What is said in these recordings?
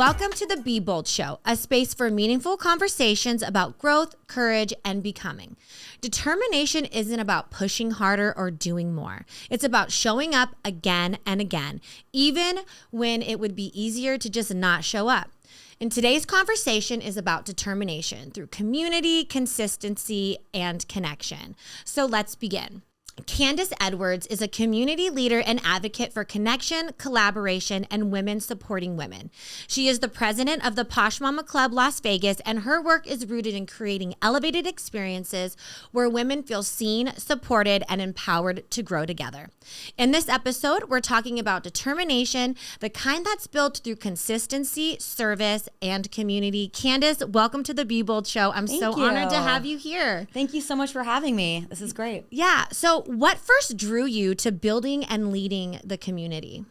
Welcome to the Be Bold Show, a space for meaningful conversations about growth, courage, and becoming. Determination isn't about pushing harder or doing more. It's about showing up again and again, even when it would be easier to just not show up. And today's conversation is about determination through community, consistency, and connection. So let's begin. Candace Edwards is a community leader and advocate for connection, collaboration, and women supporting women. She is the president of the Posh Mama Club, Las Vegas, and her work is rooted in creating elevated experiences where women feel seen, supported, and empowered to grow together. In this episode, we're talking about determination, the kind that's built through consistency, service, and community. Candace, welcome to the Be Bold Show. I'm so honored to have you here. Thank you so much for having me. This is great. Yeah. So what first drew you to building and leading the community?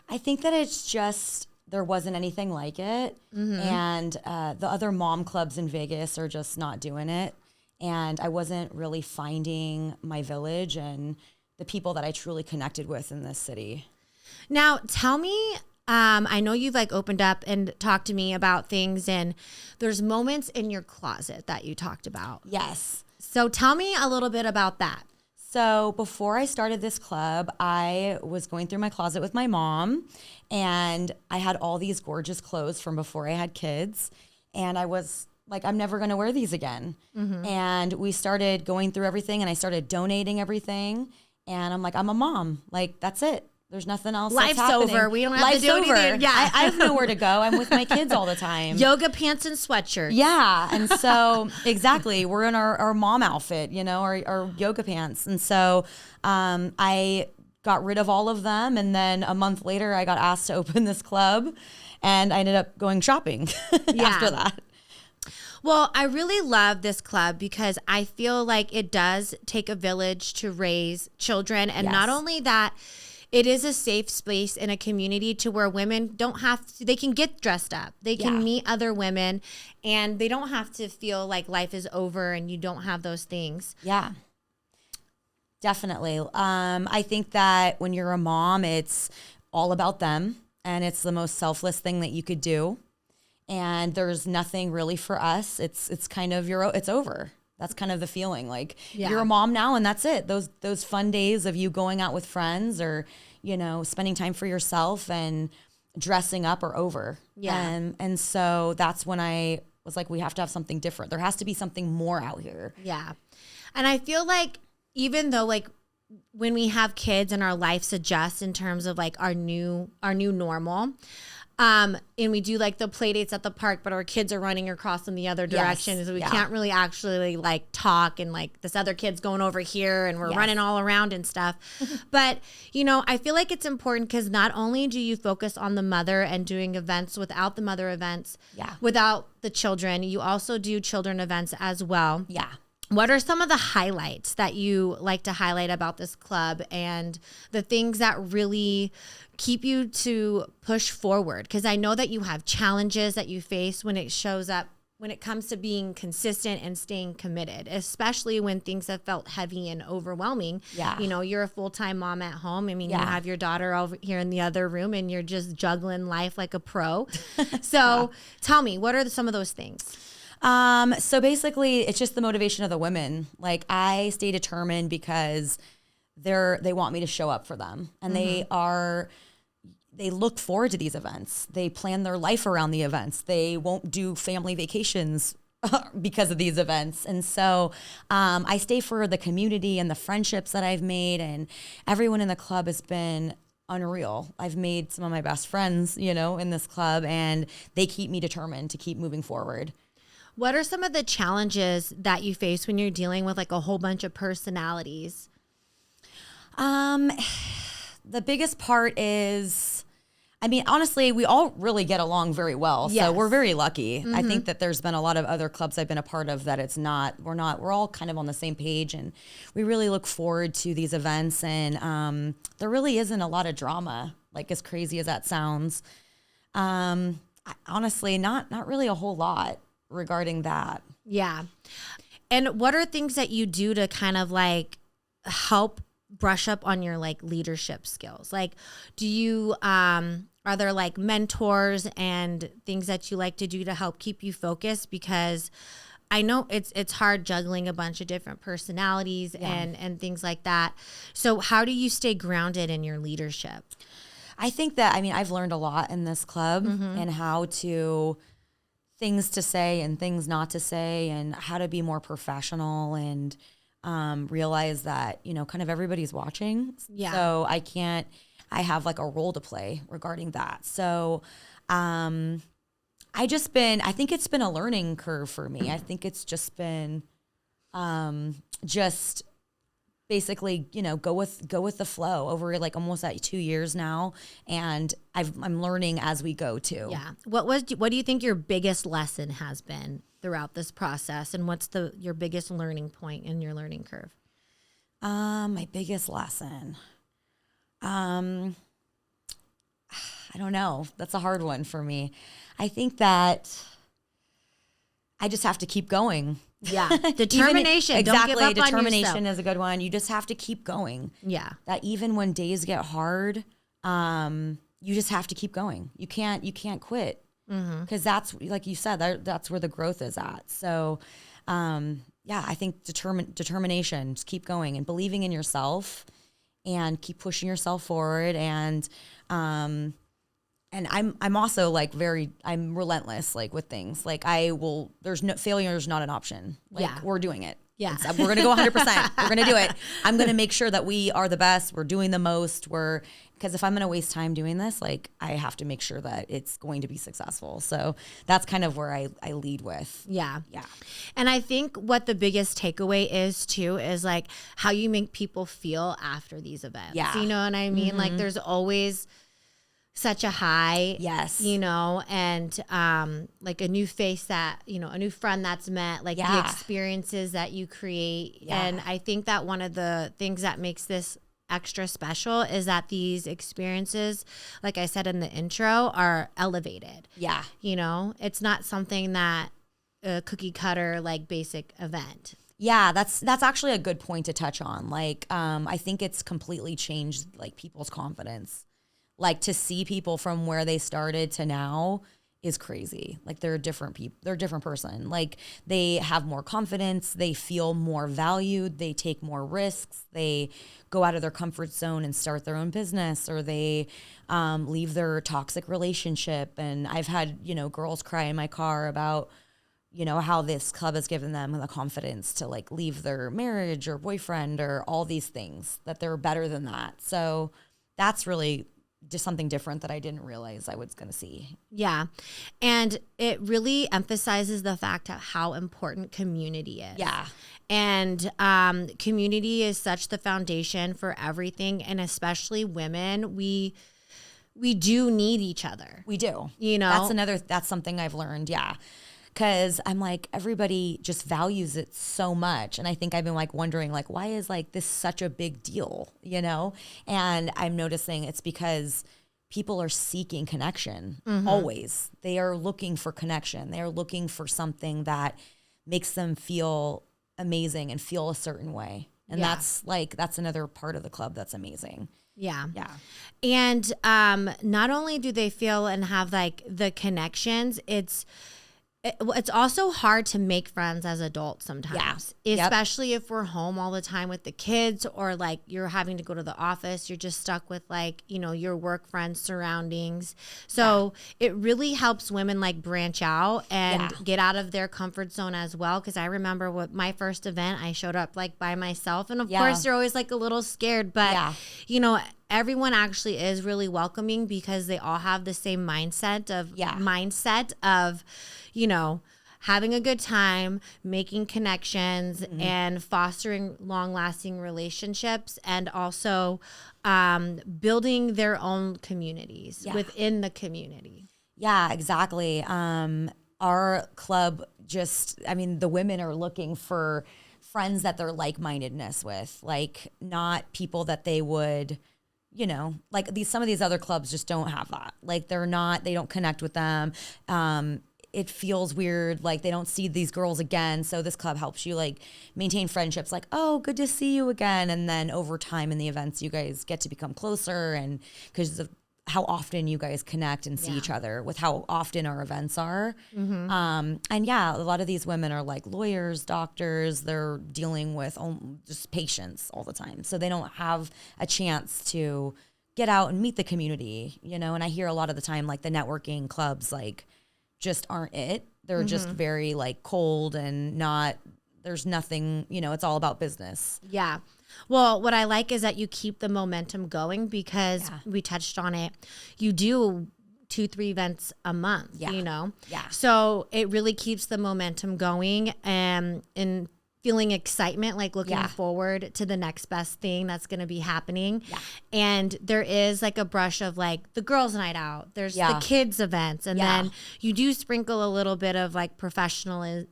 I think that it's just, there wasn't anything like it. Mm-hmm. And the other mom clubs in Vegas are just not doing it. And I wasn't really finding my village and the people that I truly connected with in this city. Now, tell me, I know you've opened up and talked to me about things, and there's moments in your closet that you talked about. Yes. So tell me a little bit about that. So before I started this club, I was going through my closet with my mom, and I had all these gorgeous clothes from before I had kids. And I was like, I'm never going to wear these again. Mm-hmm. And we started going through everything, and I started donating everything. And I'm like, I'm a mom. Like, that's it. There's nothing else. Life's over. We don't have Life's to do over. anything. Yeah. I have nowhere to go. I'm with my kids all the time. Yoga pants and sweatshirts. Yeah. And so, exactly. We're in our mom outfit, our yoga pants. And so I got rid of all of them. And then a month later, I got asked to open this club. And I ended up going shopping after that. Well, I really love this club because I feel like it does take a village to raise children. And not only that, it is a safe space in a community to where women don't have to, they can get dressed up. They can meet other women, and they don't have to feel like life is over and you don't have those things. Yeah, definitely. I think that when you're a mom, it's all about them, and it's the most selfless thing that you could do. And there's nothing really for us. It's kind of it's over. That's kind of the feeling. Like you're a mom now, and that's it. Those fun days of you going out with friends or, spending time for yourself and dressing up are over. Yeah. And so that's when I was like, we have to have something different. There has to be something more out here. Yeah. And I feel like even though when we have kids and our lives adjust in terms of our new normal, and we do the play dates at the park, but our kids are running across in the other direction. So we can't really actually talk, and this other kid's going over here and we're running all around and stuff. But, I feel like it's important because not only do you focus on the mother and doing events without the mother events, without the children, you also do children events as well. Yeah. What are some of the highlights that you like to highlight about this club and the things that really keep you to push forward? Because I know that you have challenges that you face when it shows up, when it comes to being consistent and staying committed, especially when things have felt heavy and overwhelming. Yeah. You're a full-time mom at home. I mean, you have your daughter over here in the other room and you're just juggling life like a pro. So tell me, what are some of those things? So basically it's just the motivation of the women. I stay determined because they want me to show up for them, and they look forward to these events. They plan their life around the events. They won't do family vacations because of these events. And so, I stay for the community and the friendships that I've made, and everyone in the club has been unreal. I've made some of my best friends, in this club, and they keep me determined to keep moving forward. What are some of the challenges that you face when you're dealing with a whole bunch of personalities? The biggest part is, honestly, we all really get along very well. So we're very lucky. Mm-hmm. I think that there's been a lot of other clubs I've been a part of that we're all kind of on the same page, and we really look forward to these events. And there really isn't a lot of drama, as crazy as that sounds. Honestly, not really a whole lot regarding that. Yeah. And what are things that you do to kind of help brush up on your like leadership skills? Like, do you, are there like mentors and things that you like to do to help keep you focused? Because I know it's hard juggling a bunch of different personalities and things like that. So how do you stay grounded in your leadership? I think that, I mean, I've learned a lot in this club and how to, things to say and things not to say and how to be more professional and realize that, you know, kind of everybody's watching. Yeah. So I have like a role to play regarding that. So I think it's been a learning curve for me. I think it's just been just basically, you know, go with the flow over like almost at 2 years now. And I'm learning as we go too. Yeah. What do you think your biggest lesson has been throughout this process? And what's your biggest learning point in your learning curve? My biggest lesson. I don't know. That's a hard one for me. I think that I just have to keep going. Yeah. Determination. Exactly. Don't give up Determination on yourself. is a good one. You just have to keep going. Yeah. That even when days get hard, you just have to keep going. You can't quit. Because that's, like you said, that's where the growth is at. So, yeah, I think determination, just keep going and believing in yourself and keep pushing yourself forward. And I'm also like I'm relentless, like with things. Like failure is not an option. Like we're doing it. Yeah. We're going to go 100%. We're going to do it. I'm going to make sure that we are the best. We're doing the most. Because if I'm going to waste time doing this, like I have to make sure that it's going to be successful. So that's kind of where I lead with. Yeah. Yeah. And I think what the biggest takeaway is too, is like how you make people feel after these events. Yeah. You know what I mean? Like there's always such a high, Yes. you know, and like a new face that, you know, a new friend that's met, like the experiences that you create. Yeah. And I think that one of the things that makes this extra special is that these experiences, like I said in the intro, are elevated. Yeah. You know, it's not something that a cookie cutter, like basic event. Yeah, that's actually a good point to touch on. Like, I think it's completely changed like people's confidence. Like to see people from where they started to now is crazy. Like they're different people. They're a different person. Like they have more confidence. They feel more valued. They take more risks. They go out of their comfort zone and start their own business, or they leave their toxic relationship. And I've had, you know, girls cry in my car about, you know, how this club has given them the confidence to like leave their marriage or boyfriend or all these things, that they're better than that. So that's really just something different that I didn't realize I was going to see. Yeah. And it really emphasizes the fact of how important community is. Yeah. And community is such the foundation for everything. And especially women, we do need each other. We do. You know? That's something I've learned. Yeah. Because I'm like, everybody just values it so much. And I think I've been like wondering, like, why is like this such a big deal, you know? And I'm noticing it's because people are seeking connection always. They are looking for connection. They are looking for something that makes them feel amazing and feel a certain way. And that's another part of the club that's amazing. Yeah. Yeah. And not only do they feel and have like the connections, it's also hard to make friends as adults sometimes, especially if we're home all the time with the kids, or like you're having to go to the office. You're just stuck with like, you know, your work friends surroundings. So it really helps women like branch out and get out of their comfort zone as well. Cause I remember with my first event, I showed up like by myself, and of course you're always like a little scared, but you know, everyone actually is really welcoming because they all have the same mindset of, you know, having a good time, making connections, and fostering long-lasting relationships, and also building their own communities within the community. Yeah, exactly. Our club the women are looking for friends that they're like-mindedness with, like not people that they would, you know, like some of these other clubs just don't have that. Like they don't connect with them. it feels weird, like they don't see these girls again. So this club helps you like maintain friendships, like, oh, good to see you again. And then over time in the events, you guys get to become closer, and because of how often you guys connect and see each other with how often our events are. And yeah, a lot of these women are like lawyers, doctors, they're dealing with just patients all the time. So they don't have a chance to get out and meet the community, you know? And I hear a lot of the time, like the networking clubs, like just aren't it. They're just very like cold and not, there's nothing, you know, it's all about business. Yeah. Well, what I like is that you keep the momentum going because we touched on it. You do 2-3 events a month, you know? Yeah. So it really keeps the momentum going and feeling excitement, like looking forward to the next best thing that's going to be happening. Yeah. And there is like a brush of like the girls' night out. There's the kids' events. And then you do sprinkle a little bit of like professionalism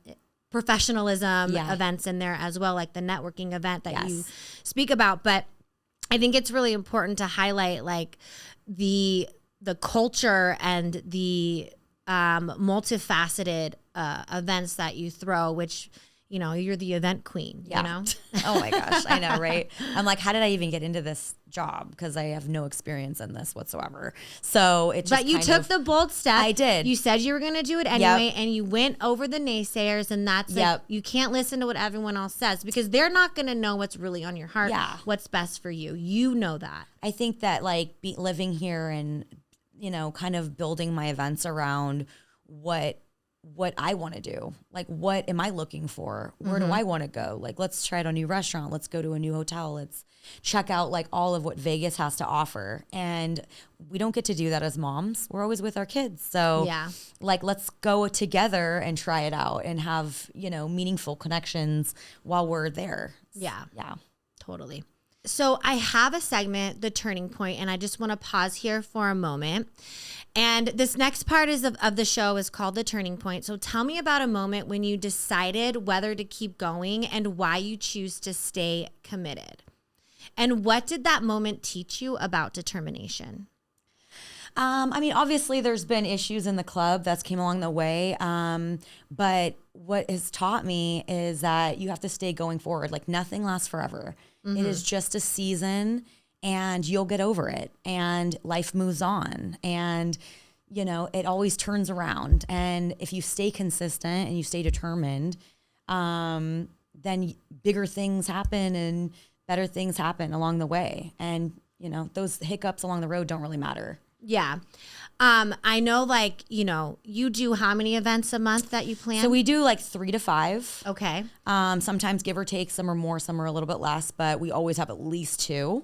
events in there as well, like the networking event that you speak about. But I think it's really important to highlight like the culture and the multifaceted events that you throw, which, you know, you're the event queen, you know? Oh my gosh, I know, right? I'm like, how did I even get into this job? Because I have no experience in this whatsoever. So it just But you took the bold step. I did. You said you were going to do it anyway, and you went over the naysayers, and that's like, you can't listen to what everyone else says because they're not going to know what's really on your heart, what's best for you. You know that. I think that like living here and, you know, kind of building my events around what I want to do. Like, what am I looking for? Where do I want to go? Like, let's try out a new restaurant. Let's go to a new hotel. Let's check out like all of what Vegas has to offer. And we don't get to do that as moms. We're always with our kids. So like, let's go together and try it out and have, you know, meaningful connections while we're there. Yeah. Totally. So I have a segment, The Turning Point, and I just want to pause here for a moment. And this next part of the show is called The Turning Point. So tell me about a moment when you decided whether to keep going and why you choose to stay committed. And what did that moment teach you about determination? I mean, obviously there's been issues in the club that's came along the way. But what has taught me is that you have to stay going forward. Like nothing lasts forever. It is just a season and you'll get over it and life moves on. And, you know, it always turns around. And if you stay consistent and you stay determined, then bigger things happen and better things happen along the way. And, you know, those hiccups along the road don't really matter. Yeah. I know, like, you know, you do how many events a month that you plan? So we do like 3 to 5. Okay. Sometimes give or take, some are more, some are a little bit less, but we always have at least 2.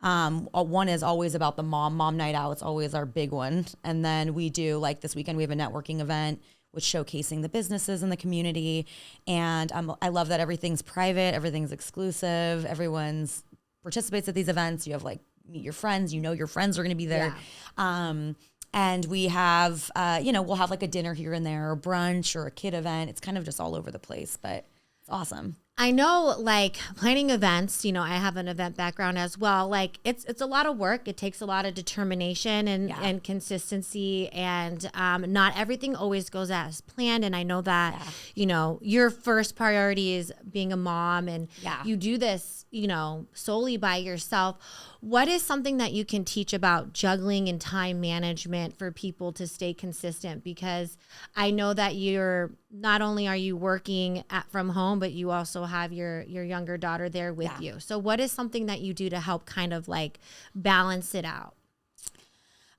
One is always about the mom night out. It's always our big one. And then we do like this weekend, we have a networking event, which showcasing the businesses in the community. And I love that everything's private, everything's exclusive. Everyone's participates at these events. You have like, meet your friends, you know, your friends are going to be there. Yeah. And we have, you know, we'll have like a dinner here and there or brunch or a kid event. It's kind of just all over the place, but it's awesome. I know, like, planning events, you know, I have an event background as well. Like, it's a lot of work. It takes a lot of determination and consistency. And not everything always goes as planned. And I know that, you know, your first priority is being a mom and you do this, you know, solely by yourself. What is something that you can teach about juggling and time management for people to stay consistent? Because I know that you're not only are you working from home, but you also have your younger daughter there with you. So what is something that you do to help kind of like balance it out?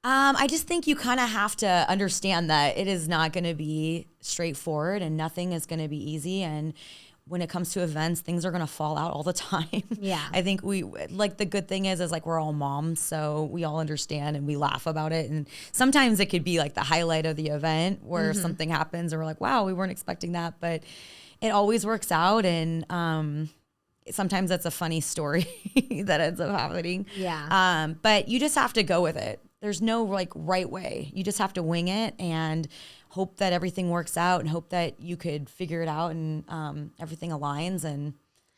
I just think you kind of have to understand that it is not going to be straightforward and nothing is going to be easy. And when it comes to events, things are going to fall out all the time. Yeah. I think we, like, the good thing is like we're all moms, so we all understand and we laugh about it. And sometimes it could be like the highlight of the event where something happens and we're like, wow, we weren't expecting that, but it always works out. And sometimes that's a funny story that ends up happening. Yeah. But you just have to go with it. There's no like right way. You just have to wing it and hope that everything works out and hope that you could figure it out and everything aligns. And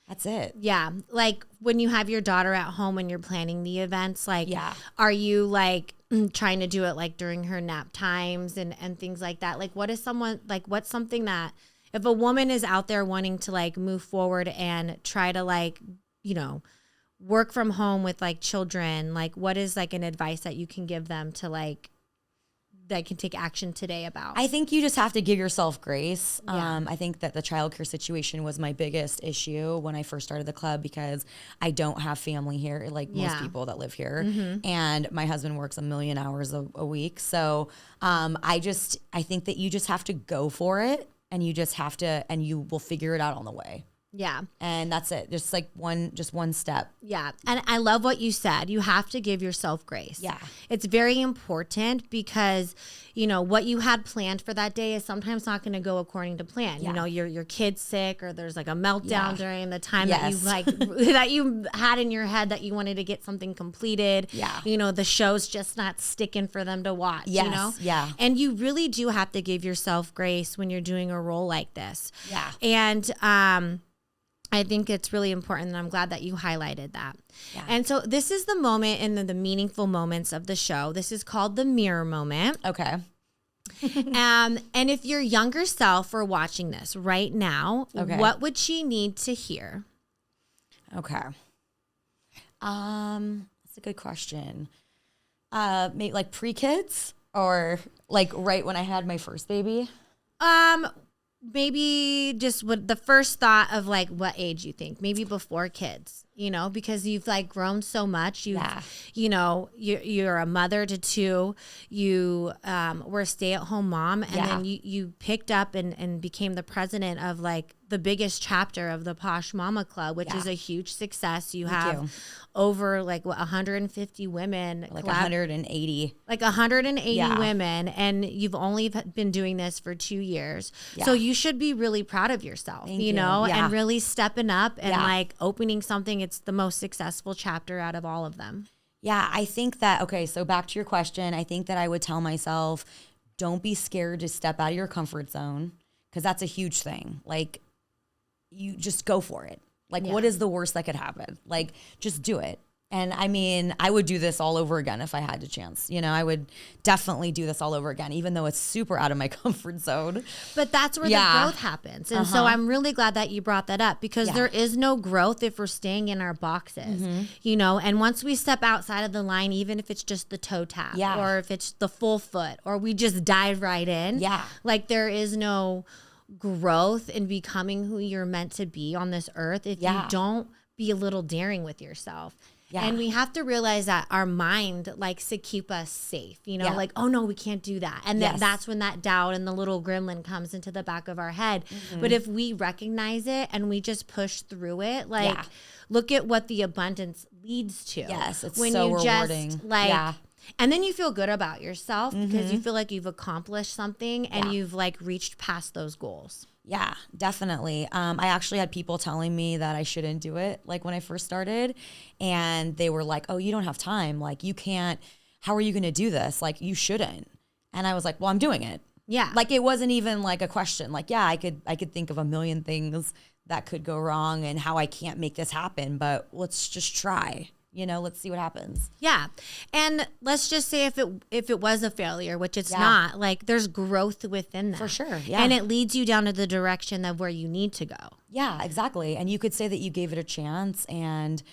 That's it. Yeah. Like when you have your daughter at home and you're planning the events, like, Yeah. are you like trying to do it like during her nap times and things like that? Like what is someone, like what's something that if a woman is out there wanting to like move forward and try to like, you know, work from home with like children, like what is like an advice that you can give them to like, that can take action today about? I think you just have to give yourself grace. Yeah. I think that the childcare situation was my biggest issue when I first started the club because I don't have family here, like most people that live here. And my husband works a million hours a week. So I think that you just have to go for it and you just have to, and you will figure it out on the way. Yeah. And that's it. Just like one step. Yeah. And I love what you said. You have to give yourself grace. Yeah. It's very important because, you know, what you had planned for that day is sometimes not going to go according to plan. Yeah. You know, your kid's sick or there's like a meltdown during the time that you Yes. like, that you had in your head that you wanted to get something completed. Yeah. You know, the show's just not sticking for them to watch, Yes. you know? Yeah. And you really do have to give yourself grace when you're doing a role like this. Yeah. And, I think it's really important, and I'm glad that you highlighted that. Yeah. And so this is the moment in the meaningful moments of the show. This is called the mirror moment. Okay. And if your younger self were watching this right now, what would she need to hear? Okay. That's a good question. Maybe like pre-kids or like right when I had my first baby? Maybe just what the first thought of like what age you think, maybe before kids, you know, because you've like grown so much. You know, you're a mother to two, you were a stay-at-home mom, and then you picked up and became the president of like the biggest chapter of the Posh Mama Club, which is a huge success. You have over like 150 women, like 180, like 180 women, and you've only been doing this for 2 years. So you should be really proud of yourself, you know, and really stepping up and like opening something. It's the most successful chapter out of all of them. Yeah, I think that, okay, so back to your question, I think that I would tell myself, don't be scared to step out of your comfort zone, because that's a huge thing. Like, you just go for it. Like, what is the worst that could happen? Like, just do it. And I mean, I would do this all over again if I had the chance. You know, I would definitely do this all over again, even though it's super out of my comfort zone. But that's where the growth happens. And so I'm really glad that you brought that up, because there is no growth if we're staying in our boxes, you know, and once we step outside of the line, even if it's just the toe tap or if it's the full foot or we just dive right in, like there is no growth in becoming who you're meant to be on this earth if you don't be a little daring with yourself. And we have to realize that our mind likes to keep us safe, you know, like, oh no, we can't do that. And then that's when that doubt and the little gremlin comes into the back of our head. But if we recognize it and we just push through it, like, look at what the abundance leads to. Yes, it's when so you rewarding. Just like, and then you feel good about yourself because you feel like you've accomplished something and you've like reached past those goals. Yeah, definitely. I actually had people telling me that I shouldn't do it, like when I first started, and they were like, "Oh, you don't have time. Like, you can't. How are you going to do this? Like, you shouldn't." And I was like, "Well, I'm doing it." Yeah, like it wasn't even like a question. Like, yeah, I could think of a million things that could go wrong and how I can't make this happen, but let's just try. You know, let's see what happens. Yeah. And let's just say if it was a failure, which it's not, like there's growth within that. For sure. Yeah. And it leads you down to the direction of where you need to go. Yeah, exactly. And you could say that you gave it a chance and,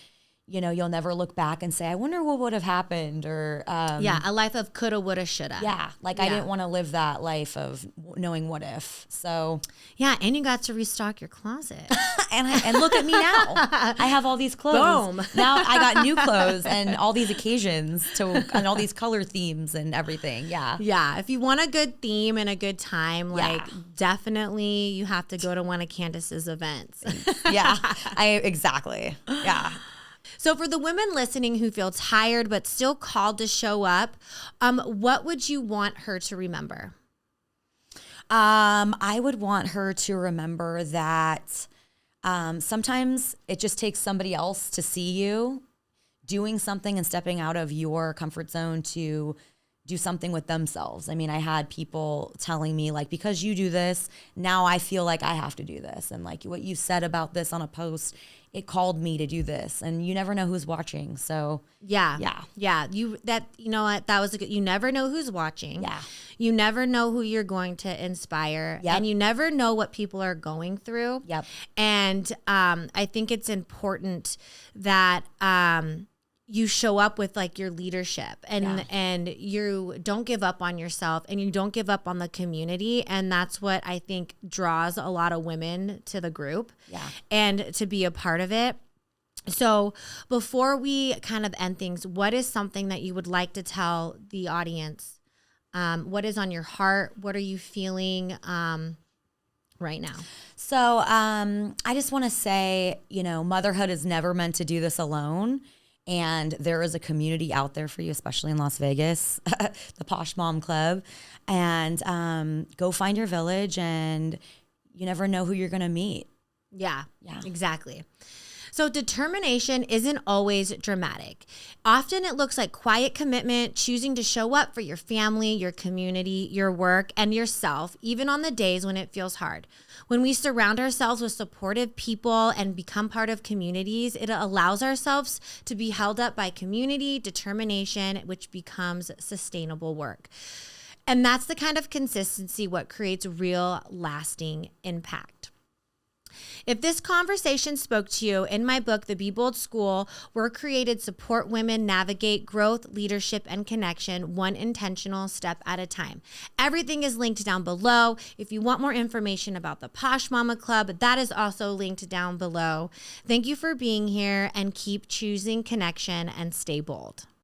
you know, you'll never look back and say, I wonder what would have happened, or a life of coulda, woulda, shoulda. Yeah, like I didn't want to live that life of knowing what if. So yeah, and you got to restock your closet. and look at me now. I have all these clothes. Boom. Now I got new clothes and all these occasions and all these color themes and everything. Yeah. Yeah. If you want a good theme and a good time, like definitely you have to go to one of Candace's events. Yeah. Exactly. Yeah. So for the women listening who feel tired but still called to show up, what would you want her to remember? I would want her to remember that sometimes it just takes somebody else to see you doing something and stepping out of your comfort zone to do something with themselves. I mean, I had people telling me like, because you do this, now I feel like I have to do this. And like what you said about this on a post, it called me to do this. And you never know who's watching. So yeah. You know what? That was a good, you never know who's watching. Yeah. You never know who you're going to inspire. Yep. And you never know what people are going through. Yep. And I think it's important that you show up with like your leadership and you don't give up on yourself and you don't give up on the community. And that's what I think draws a lot of women to the group and to be a part of it. So before we kind of end things, what is something that you would like to tell the audience? What is on your heart? What are you feeling right now? So I just want to say, motherhood is never meant to do this alone. And there is a community out there for you, especially in Las Vegas, the Posh Mom Club. And go find your village, and you never know who you're going to meet. Yeah, exactly. So determination isn't always dramatic. Often it looks like quiet commitment, choosing to show up for your family, your community, your work, and yourself, even on the days when it feels hard. When we surround ourselves with supportive people and become part of communities, it allows ourselves to be held up by community, determination, which becomes sustainable work. And that's the kind of consistency what creates real lasting impact. If this conversation spoke to you, in my book, The Be Bold School, we're created to support women navigate growth, leadership, and connection one intentional step at a time. Everything is linked down below. If you want more information about the Posh Mama Club, that is also linked down below. Thank you for being here, and keep choosing connection and stay bold.